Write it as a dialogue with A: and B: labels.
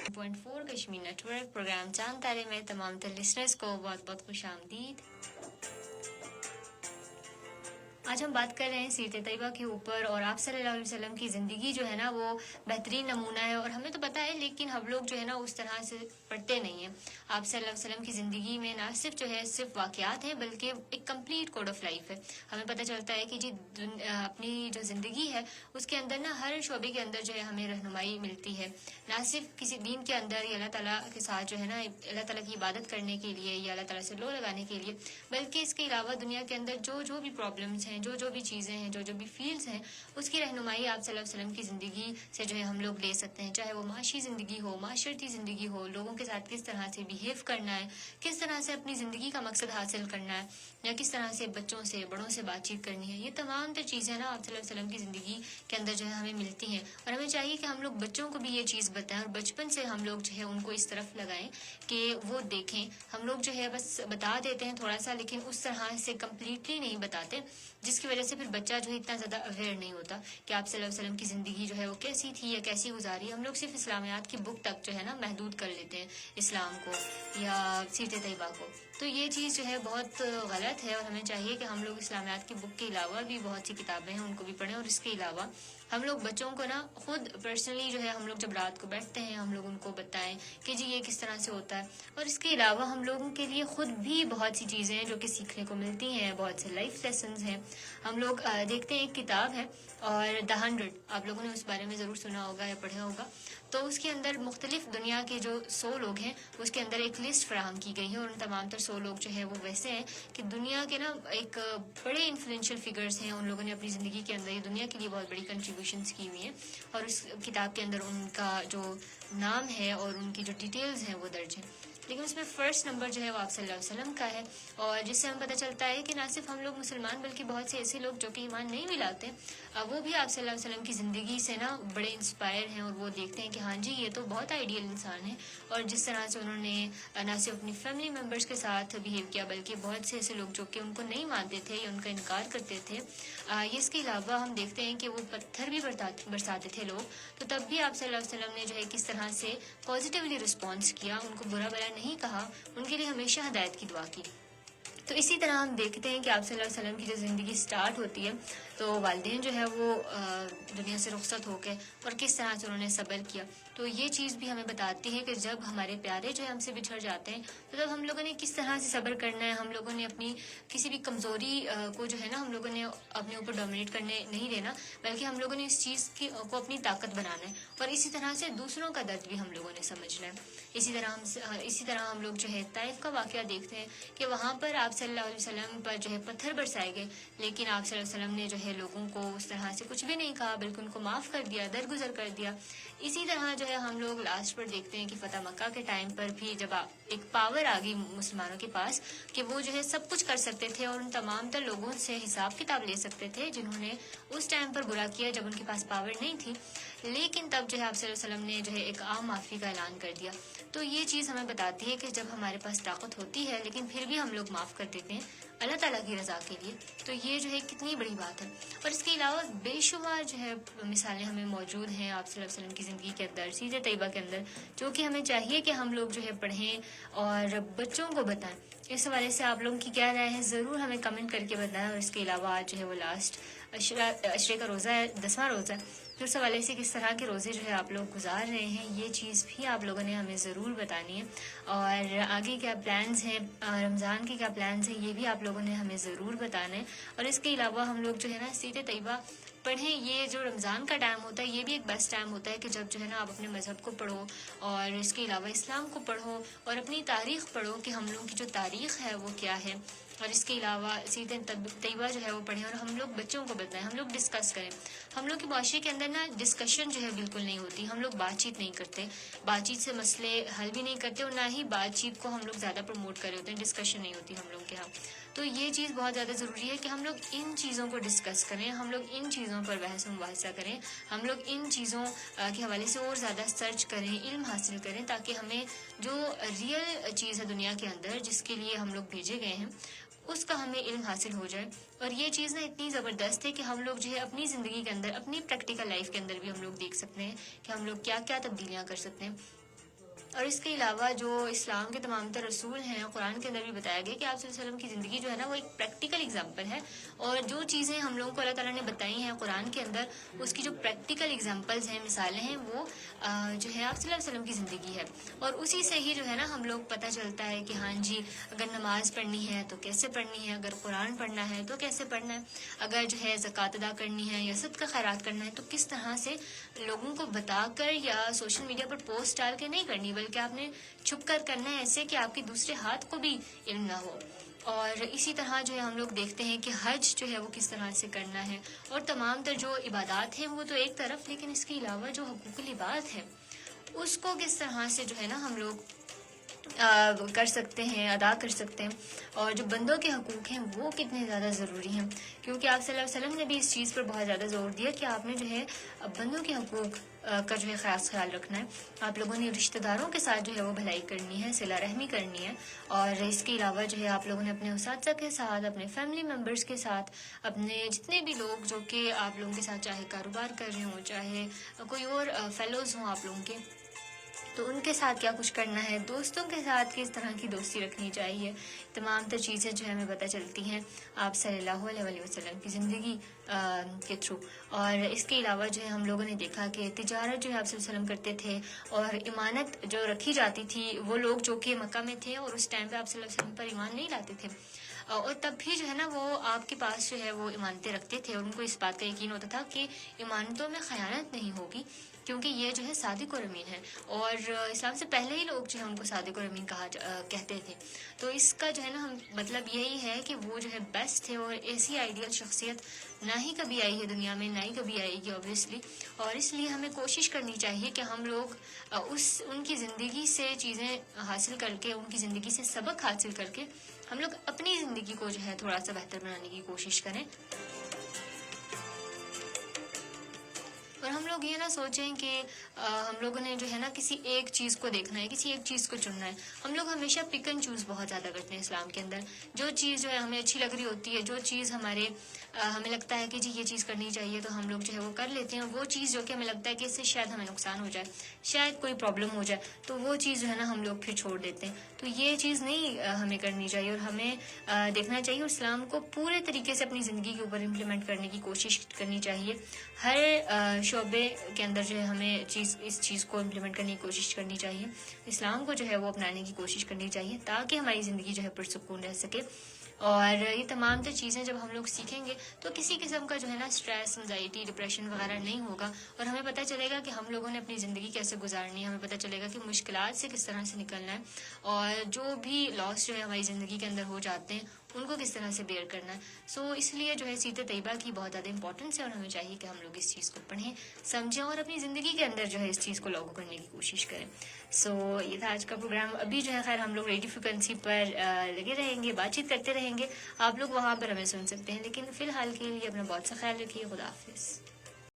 A: .4 Kashmir network programme चांद तारे में तमाम तर लिसनर्स को बहुत बहुत खुश आमदीद। आज हम बात कर रहे हैं सीरत तैयबा के ऊपर, और आप सल्लल्लाहु अलैहि वसल्लम की ज़िंदगी जो है ना वो बेहतरीन नमूना है, और हमें तो पता है लेकिन हम लोग जो है ना उस तरह से पढ़ते नहीं हैं। आप सल्लल्लाहु अलैहि वसल्लम की ज़िंदगी में ना सिर्फ जो है सिर्फ वाक़यात हैं, बल्कि एक कंप्लीट कोड ऑफ लाइफ है। हमें पता चलता है कि जी अपनी जो ज़िंदगी है उसके अंदर ना हर शोबे के अंदर जो है हमें रहनुमाई मिलती है, ना सिर्फ किसी दीन के अंदर या अल्लाह ताला के साथ जो है ना अल्लाह ताला की इबादत करने के लिए या अल्लाह ताला से लो लगाने के लिए, बल्कि इसके अलावा दुनिया के अंदर जो भी प्रॉब्लम्स हैं, जो भी चीज़ें हैं, जो भी फील्ड्स हैं, उसकी रहनुमाई आप सल्लल्लाहु अलैहि वसल्लम की ज़िंदगी से जो है हम लोग ले सकते हैं। चाहे वो माशी ज़िंदगी हो, माशरती ज़िंदगी हो, लोगों के साथ किस तरह से बिहेव करना है, किस तरह से अपनी ज़िंदगी का मकसद हासिल करना है, या किस तरह से बच्चों से बड़ों से बातचीत करनी है, ये तमाम तो चीज़ें ना आप सल्लल्लाहु अलैहि वसल्लम की ज़िंदगी के अंदर जो है हमें मिलती हैं। और हमें चाहिए कि हम लोग बच्चों को भी ये चीज़ बताएं, और बचपन से हम लोग जो है उनको इस तरफ लगाएं कि वो देखें। हम लोग जो है बस बता देते हैं थोड़ा सा, लेकिन उस तरह से कम्प्लीटली नहीं बताते, जिसकी वजह से फिर बच्चा जो है इतना ज़्यादा अवेयर नहीं होता कि आप सल्लल्लाहु अलैहि वसल्लम की ज़िंदगी जो है वो कैसी थी या कैसी गुजारी। हम लोग सिर्फ इस्लामियात की बुक तक जो है ना महदूद कर लेते हैं इस्लाम को या सीरत तैयबा को। तो ये चीज़ जो है बहुत गलत है, और हमें चाहिए कि हम लोग इस्लामियात की बुक के अलावा भी बहुत सी किताबें हैं उनको भी पढ़ें। और इसके अलावा हम लोग बच्चों को ना खुद पर्सनली जो है हम लोग जब रात को बैठते हैं हम लोग उनको बताएं कि जी ये किस तरह से होता है। और इसके अलावा हम लोगों के लिए खुद भी बहुत सी चीज़ें हैं जो कि सीखने को मिलती हैं, बहुत से लाइफ लेसन्स हैं। हम लोग देखते हैं एक किताब है और द 100, आप लोगों ने उस बारे में ज़रूर सुना होगा या पढ़ा होगा। तो उसके अंदर मुख्तलिफ दुनिया के जो 100 लोग हैं उसके अंदर एक लिस्ट फराहम की गई है, और उन तमाम तर 100 लोग जो है वो वैसे हैं कि दुनिया के ना एक बड़े इन्फ्लुएंशियल फिगर्स हैं। उन लोगों ने अपनी ज़िंदगी के अंदर ये दुनिया के लिए बहुत बड़ी कंट्रीब्यूशंस की हुई हैं, और उस किताब के अंदर उनका जो नाम है और उनकी जो डिटेल्स हैं वो दर्ज हैं। लेकिन उसमें फ़र्स्ट नंबर जो है वो आप सल्लल्लाहु अलैहि वसल्लम का है, और जिससे हमें पता चलता है कि ना सिर्फ हम लोग मुसलमान बल्कि बहुत से ऐसे लोग जो कि ईमान नहीं भी लाते वो भी आप सल्लल्लाहु अलैहि वसल्लम की ज़िंदगी से ना बड़े इंस्पायर हैं, और वो देखते हैं कि हाँ जी ये तो बहुत आइडियल इंसान है। और जिस तरह से उन्होंने ना सिर्फ अपनी फैमिली मेम्बर्स के साथ बिहेव किया, बल्कि बहुत से ऐसे लोग जो कि उनको नहीं मानते थे या उनका इनकार करते थे। ये इसके अलावा हम देखते हैं कि वो पत्थर भी बरसाते थे लोग, तो तब भी आप सल्लल्लाहु अलैहि वसल्लम ने जो है किस तरह से पॉजिटिवली रिस्पॉन्स किया, उनको बुरा भला नहीं कहा, उनके लिए हमेशा हिदायत की दुआ की। तो इसी तरह हम देखते हैं कि आप सल्लल्लाहु अलैहि वसल्लम की जो ज़िंदगी स्टार्ट होती है तो वालिदैन जो है वो दुनिया से रुखसत होकर और किस तरह से उन्होंने सब्र किया। तो ये चीज़ भी हमें बताती है कि जब हमारे प्यारे जो है हमसे बिछड़ जाते हैं तो तब हम लोगों ने किस तरह से सब्र करना है। हम लोगों ने अपनी किसी भी कमज़ोरी को जो है ना हम लोगों ने अपने ऊपर डोमिनेट करने नहीं देना, बल्कि हम लोगों ने इस चीज़ को अपनी ताकत बनाना है, और इसी तरह से दूसरों का दर्द भी हम लोगों ने समझना है। इसी तरह हम लोग जो है ताइफ का वाक़या देखते हैं कि वहाँ पर आप सल्लल्लाहु अलैहि वसल्लम पर जो है पत्थर बरसाए गए, लेकिन आप सल्लल्लाहु अलैहि वसल्लम ने जो है लोगों को उस तरह से कुछ भी नहीं कहा, बल्कि उनको माफ़ कर दिया, दरगुजर कर दिया। इसी तरह जो है हम लोग लास्ट पर देखते हैं कि फतह मक्का के टाइम पर भी जब एक पावर आ गई मुसलमानों के पास कि वो जो है सब कुछ कर सकते थे और उन तमाम तर लोगों से हिसाब किताब ले सकते थे जिन्होंने उस टाइम पर बुरा किया जब उनके पास पावर नहीं थी। लेकिन तब जो है आप सल्लल्लाहु अलैहि वसल्लम ने जो है एक आम माफ़ी का ऐलान कर दिया। तो ये चीज़ हमें बताती है कि जब हमारे पास ताकत होती है लेकिन फिर भी हम लोग माफ़ कर देते हैं अल्लाह ताला की रज़ा के लिए, तो ये जो है कितनी बड़ी बात है। और इसके अलावा बेशुमार जो है मिसालें हमें मौजूद हैं आप सल्लल्लाहु अलैहि वसल्लम की ज़िंदगी के अंदर, सीरत तैयबा के अंदर, जो कि हमें चाहिए कि हम लोग जो है पढ़ें और बच्चों को बताएं। इस हवाले से आप लोगों की क्या राय है ज़रूर हमें कमेंट करके बताएं। और इसके अलावा आज जो है वो लास्ट अशरे का रोज़ा है, 10वां रोज़ा है, तो उस हवाले से किस तरह के रोज़े जो है आप लोग गुजार रहे हैं ये चीज़ भी आप लोगों ने हमें ज़रूर बतानी है। और आगे क्या प्लान्स हैं, रमज़ान के क्या प्लान्स हैं, ये भी आप लोगों ने हमें ज़रूर बताना है। और इसके अलावा हम लोग जो है ना सीरत तैयबा पढ़ें। ये जो रमज़ान का टाइम होता है ये भी एक बेस्ट टाइम होता है कि जब जो है ना आप अपने मज़हब को पढ़ो और इसके अलावा इस्लाम को पढ़ो और अपनी तारीख़ पढ़ो कि हम लोगों की जो तारीख़ है वो क्या है। और इसके अलावा सीरत तैयबा जो है वो पढ़ें और हम लोग बच्चों को बताएं, हम लोग डिस्कस करें। हम लोग के माशरे के अंदर ना डिस्कशन जो है बिल्कुल नहीं होती, हम लोग बातचीत नहीं करते, बातचीत से मसले हल भी नहीं करते और ना ही बातचीत को हम लोग ज़्यादा प्रमोट कर रहे होते हैं, डिस्कशन नहीं होती हम लोग के यहाँ। तो ये चीज़ बहुत ज़्यादा ज़रूरी है कि हम लोग इन चीज़ों को डिस्कस करें, हम लोग इन चीज़ों पर बहस मुबाहिसा करें, हम लोग इन चीज़ों के हवाले से और ज़्यादा सर्च करें, इल्म हासिल करें, ताकि हमें जो रियल चीज़ है दुनिया के अंदर जिसके लिए हम लोग भेजे गए हैं उसका हमें इल्म हासिल हो जाए। और ये चीज़ ना इतनी ज़बरदस्त है कि हम लोग जो है अपनी ज़िंदगी के अंदर, अपनी प्रैक्टिकल लाइफ के अंदर भी हम लोग देख सकते हैं कि हम लोग क्या क्या तब्दीलियाँ कर सकते हैं। اور اس کے علاوہ جو اسلام کے تمام تر رسول ہیں، قرآن کے اندر بھی بتایا گیا کہ آپ صلی اللہ علیہ وسلم کی زندگی جو ہے نا وہ ایک پریکٹیکل ایگزامپل ہے، اور جو چیزیں ہم لوگوں کو اللہ تعالیٰ نے بتائی ہیں قرآن کے اندر، اس کی جو پریکٹیکل ایگزامپلز ہیں، مثالیں ہیں، وہ جو ہے آپ صلی اللہ علیہ وسلم کی زندگی ہے. اور اسی سے ہی جو ہے نا ہم لوگ پتہ چلتا ہے کہ ہاں جی اگر نماز پڑھنی ہے تو کیسے پڑھنی ہے، اگر قرآن پڑھنا ہے تو کیسے پڑھنا ہے، اگر جو ہے زکوٰۃ ادا کرنی ہے یا صدقہ خیرات کرنا ہے تو کس طرح سے لوگوں کو بتا کر یا سوشل میڈیا پر پوسٹ ڈال کے نہیں کرنی، بلکہ آپ نے چھپ کر کرنا ہے، ایسے کہ آپ کے دوسرے ہاتھ کو بھی علم نہ ہو. اور اسی طرح جو ہے ہم لوگ دیکھتے ہیں کہ حج جو ہے وہ کس طرح سے کرنا ہے، اور تمام تر جو عبادات ہیں وہ تو ایک طرف، لیکن اس کے علاوہ جو حقوق العباد ہے اس کو کس طرح سے جو ہے نا ہم لوگ کر سکتے ہیں، ادا کر سکتے ہیں، اور جو بندوں کے حقوق ہیں وہ کتنے زیادہ ضروری ہیں. کیونکہ آپ صلی اللہ علیہ وسلم نے بھی اس چیز پر بہت زیادہ زور دیا کہ آپ نے جو ہے بندوں کے حقوق کا جو ہے خاص خیال رکھنا ہے. آپ لوگوں نے رشتہ داروں کے ساتھ جو ہے وہ بھلائی کرنی ہے، صلہ رحمی کرنی ہے، اور اس کے علاوہ جو ہے آپ لوگوں نے اپنے اساتذہ کے ساتھ، اپنے فیملی ممبرس کے ساتھ، اپنے جتنے بھی لوگ جو کہ آپ لوگوں کے ساتھ چاہے کاروبار کر رہے ہوں، چاہے کوئی اور فیلوز ہوں آپ لوگوں کے، تو ان کے ساتھ کیا کچھ کرنا ہے، دوستوں کے ساتھ کس طرح کی دوستی رکھنی چاہیے. تمام تر چیزیں جو ہے ہمیں پتہ چلتی ہیں آپ صلی اللہ علیہ وسلم کی زندگی کے تھرو. اور اس کے علاوہ جو ہے ہم لوگوں نے دیکھا کہ تجارت جو ہے آپ صلی اللہ علیہ وسلم کرتے تھے، اور امانت جو رکھی جاتی تھی، وہ لوگ جو کہ مکہ میں تھے اور اس ٹائم پہ آپ صلی اللہ علیہ وسلم پر ایمان نہیں لاتے تھے، اور تب بھی جو ہے نا وہ آپ کے پاس جو ہے وہ امانتیں رکھتے تھے، اور ان کو اس بات کا یقین ہوتا تھا کہ امانتوں میں خیانت نہیں ہوگی، کیونکہ یہ جو ہے صادق اور امین ہے. اور اسلام سے پہلے ہی لوگ جو ہے ان کو صادق اور امین کہتے تھے. تو اس کا جو ہے نا ہم مطلب یہی ہے کہ وہ جو ہے بیسٹ تھے، اور ایسی آئیڈیل شخصیت نہ ہی کبھی آئی ہے دنیا میں، نہ ہی کبھی آئے گی اوبویسلی. اور اس لیے ہمیں کوشش کرنی چاہیے کہ ہم لوگ ان کی زندگی سے چیزیں حاصل کر کے، ان کی زندگی سے سبق حاصل کر کے ہم لوگ اپنی زندگی کو جو ہے تھوڑا سا بہتر بنانے کی کوشش کریں. اور ہم لوگ یہ نہ سوچیں کہ ہم لوگوں نے جو ہے نا کسی ایک چیز کو دیکھنا ہے، کسی ایک چیز کو چننا ہے. ہم لوگ ہمیشہ پک اینڈ چوز بہت زیادہ کرتے ہیں اسلام کے اندر. جو چیز جو ہے ہمیں اچھی لگ رہی ہوتی ہے، جو چیز ہمیں لگتا ہے کہ جی یہ چیز کرنی چاہیے، تو ہم لوگ جو ہے وہ کر لیتے ہیں. وہ چیز جو کہ ہمیں لگتا ہے کہ اس سے شاید ہمیں نقصان ہو جائے، شاید کوئی پرابلم ہو جائے، تو وہ چیز جو ہے نا ہم لوگ پھر چھوڑ دیتے ہیں. تو یہ چیز نہیں ہمیں کرنی چاہیے، اور ہمیں دیکھنا چاہیے اور اسلام کو پورے طریقے سے اپنی زندگی کے اوپر امپلیمنٹ کرنے کی کوشش کرنی چاہیے. ہر شعبے کے اندر جو ہے ہمیں اس چیز کو امپلیمنٹ کرنے کی کوشش کرنی چاہیے. اسلام کو جو ہے وہ اپنانے کی کوشش کرنی چاہیے، تاکہ ہماری زندگی جو ہے پرسکون رہ سکے. اور یہ تمام تر چیزیں جب ہم لوگ سیکھیں گے تو کسی قسم کا جو ہے نا اسٹریس، انزائٹی، ڈپریشن وغیرہ نہیں ہوگا، اور ہمیں پتہ چلے گا کہ ہم لوگوں نے اپنی زندگی کیسے گزارنی ہے. ہمیں پتہ چلے گا کہ مشکلات سے کس طرح سے نکلنا ہے، اور جو بھی لاس جو ہے ہماری زندگی کے اندر ہو جاتے ہیں ان کو کس طرح سے بیئر کرنا ہے. اس لیے جو ہے سیرت طیبہ کی بہت زیادہ امپورٹنس ہے، اور ہمیں چاہیے کہ ہم لوگ اس چیز کو پڑھیں، سمجھیں، اور اپنی زندگی کے اندر جو ہے اس چیز کو لاگو کرنے کی کوشش کریں. یہ تھا آج کا پروگرام. ابھی جو ہے خیر ہم لوگ ریڈیو فریکوینسی پر لگے رہیں گے، بات چیت کرتے رہیں گے. آپ لوگ وہاں پر ہمیں سن سکتے ہیں، لیکن فی الحال کے لیے اپنا بہت سا خیال رکھیے. خدا حافظ.